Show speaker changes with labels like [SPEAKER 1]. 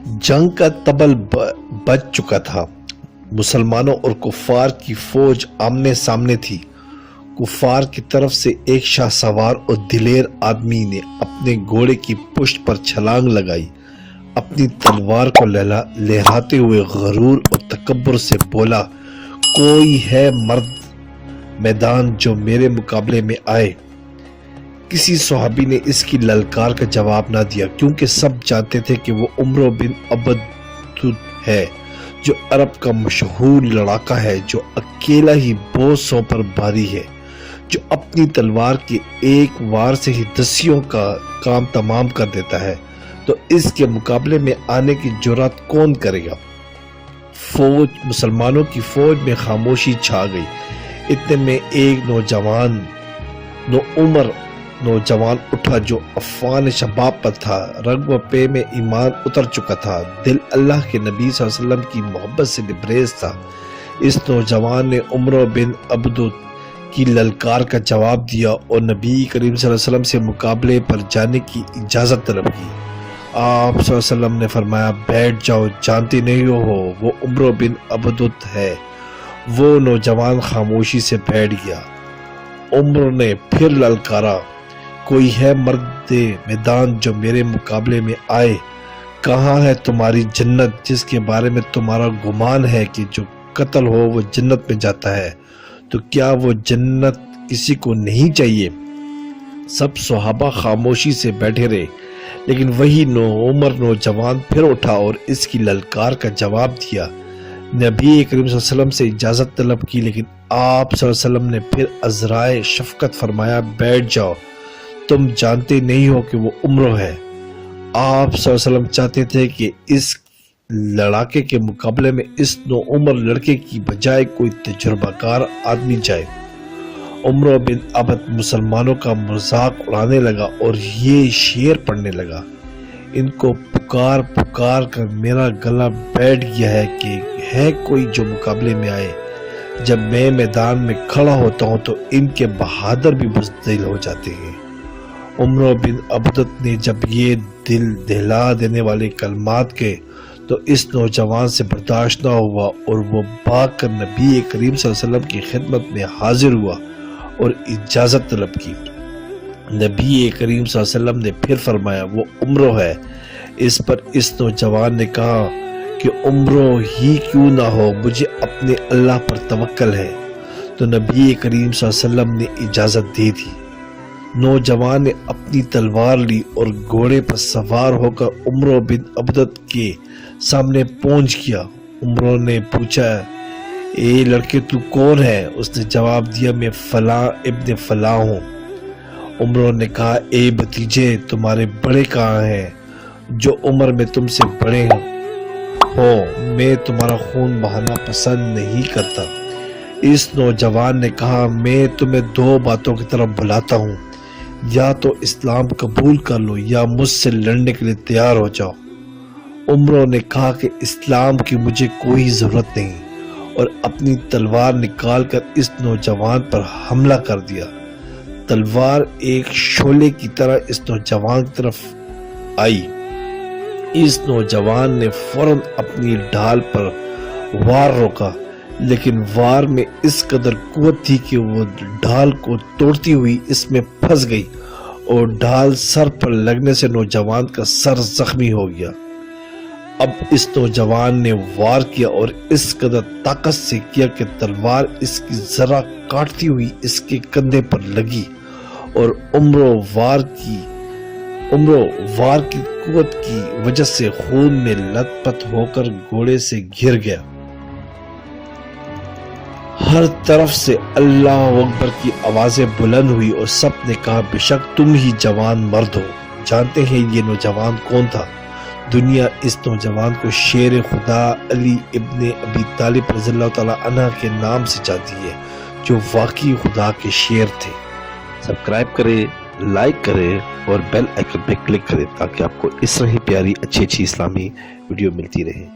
[SPEAKER 1] جنگ کا طبل بج چکا تھا۔ مسلمانوں اور کفار کی فوج آمنے سامنے تھی۔ کفار کی طرف سے ایک شاہ سوار اور دلیر آدمی نے اپنے گھوڑے کی پشت پر چھلانگ لگائی، اپنی تلوار کو لہراتے ہوئے غرور اور تکبر سے بولا، کوئی ہے مرد میدان جو میرے مقابلے میں آئے؟ کسی صحابی نے اس کی للکار کا جواب نہ دیا، کیونکہ سب جانتے تھے کہ وہ عمرو بن عبد ہے، جو عرب کا مشہور لڑاکا ہے، جو اکیلا ہی بہت سو پر بھاری ہے، جو اپنی تلوار کے ایک وار سے ہی دسیوں کا کام تمام کر دیتا ہے، تو اس کے مقابلے میں آنے کی جرات کون کرے گا؟ مسلمانوں کی فوج میں خاموشی چھا گئی۔ اتنے میں ایک نوجوان اٹھا جو افغان شباب پر تھا، رگ و پے میں ایمان اتر چکا تھا، دل اللہ کے نبی صلی اللہ علیہ وسلم کی محبت سے لبریز تھا۔ اس نوجوان نے عمرو بن عبد کی للکار کا جواب دیا اور نبی کریم صلی اللہ علیہ وسلم سے مقابلے پر جانے کی اجازت طلب کی۔ آپ صلی اللہ علیہ وسلم نے فرمایا، بیٹھ جاؤ، جانتے نہیں ہو وہ عمرو بن عبد ہے۔ وہ نوجوان خاموشی سے بیٹھ گیا۔ عمر نے پھر للکارا، کوئی ہے مرد میدان جو میرے مقابلے میں آئے؟ کہاں ہے تمہاری جنت جس کے بارے میں تمہارا گمان ہے کہ جو قتل ہو وہ جنت میں جاتا ہے؟ تو کیا وہ جنت کسی کو نہیں چاہیے؟ سب صحابہ خاموشی سے بیٹھے رہے، لیکن وہی نوجوان پھر اٹھا اور اس کی للکار کا جواب دیا۔ نبی کریم صلی اللہ علیہ وسلم سے اجازت طلب کی، لیکن آپ صلی اللہ علیہ وسلم نے پھر عذرائے شفقت فرمایا، بیٹھ جاؤ، تم جانتے نہیں ہو کہ وہ عمرو ہے۔ آپ صلی اللہ علیہ وسلم چاہتے تھے کہ اس لڑاکے کے مقابلے میں اس نوعمر لڑکے کی بجائے کوئی تجربہ کار آدمی جائے۔ عمرو بن عبد مسلمانوں کا مذاق اڑانے لگا اور یہ شعر پڑھنے لگا، ان کو پکار پکار کر میرا گلا بیٹھ گیا ہے کہ ہے کوئی جو مقابلے میں آئے۔ جب میں میدان میں کھڑا ہوتا ہوں تو ان کے بہادر بھی بزدل ہو جاتے ہیں۔ عمرو بن عبد نے جب یہ دل دہلا دینے والے کلمات کہے تو اس نوجوان سے برداشت نہ ہوا اور وہ بھاگ کر نبی کریم صلی اللہ علیہ وسلم کی خدمت میں حاضر ہوا اور اجازت طلب کی۔ نبی کریم صلی اللہ علیہ وسلم نے پھر فرمایا، وہ عمرو ہے۔ اس پر اس نوجوان نے کہا کہ عمرو ہی کیوں نہ ہو، مجھے اپنے اللہ پر توکل ہے۔ تو نبی کریم صلی اللہ علیہ وسلم نے اجازت دی تھی۔ نوجوان نے اپنی تلوار لی اور گھوڑے پر سوار ہو کر عمرو بن عبد کے سامنے پہنچ گیا۔ عمرو نے پوچھا، اے لڑکے تو کون ہے؟ اس نے جواب دیا، میں فلاں ابن فلاں ہوں۔ عمرو نے کہا، اے بھتیجے، تمہارے بڑے کہاں ہیں جو عمر میں تم سے بڑے ہو؟ میں تمہارا خون بہانا پسند نہیں کرتا۔ اس نوجوان نے کہا، میں تمہیں دو باتوں کی طرف بلاتا ہوں، یا تو اسلام قبول کر لو یا مجھ سے لڑنے کے لیے تیار ہو جاؤ۔ عمرو نے کہا کہ اسلام کی مجھے کوئی ضرورت نہیں، اور اپنی تلوار نکال کر اس نوجوان پر حملہ کر دیا۔ تلوار ایک شعلے کی طرح اس نوجوان کی طرف آئی۔ اس نوجوان نے فوراً اپنی ڈھال پر وار روکا، لیکن وار میں اس قدر قوت تھی کہ وہ ڈھال کو توڑتی ہوئی اس میں پھنس گئی اور ڈھال سر پر لگنے سے نوجوان کا سر زخمی ہو گیا۔ اب اس نوجوان نے وار کیا اور اس قدر طاقت سے کیا کہ تلوار اس کی ذرا کاٹتی ہوئی اس کے کندھے پر لگی اور عمرو وار کی قوت کی وجہ سے خون میں لت پت ہو کر گھوڑے سے گر گیا۔ ہر طرف سے اللہ اکبر کی آوازیں بلند ہوئی اور سب نے کہا، بے شک تم ہی جوان مرد ہو۔ جانتے ہیں یہ نوجوان کون تھا؟ دنیا اس نوجوان کو شیر خدا علی ابن ابی طالب رضی اللہ تعالی عنہ کے نام سے جانتی ہے، جو واقعی خدا کے شیر تھے۔ سبسکرائب کریں، لائک کریں اور بیل آئیکن پہ کلک کریں تاکہ آپ کو اس طرح ہی پیاری اچھی اسلامی ویڈیو ملتی رہے۔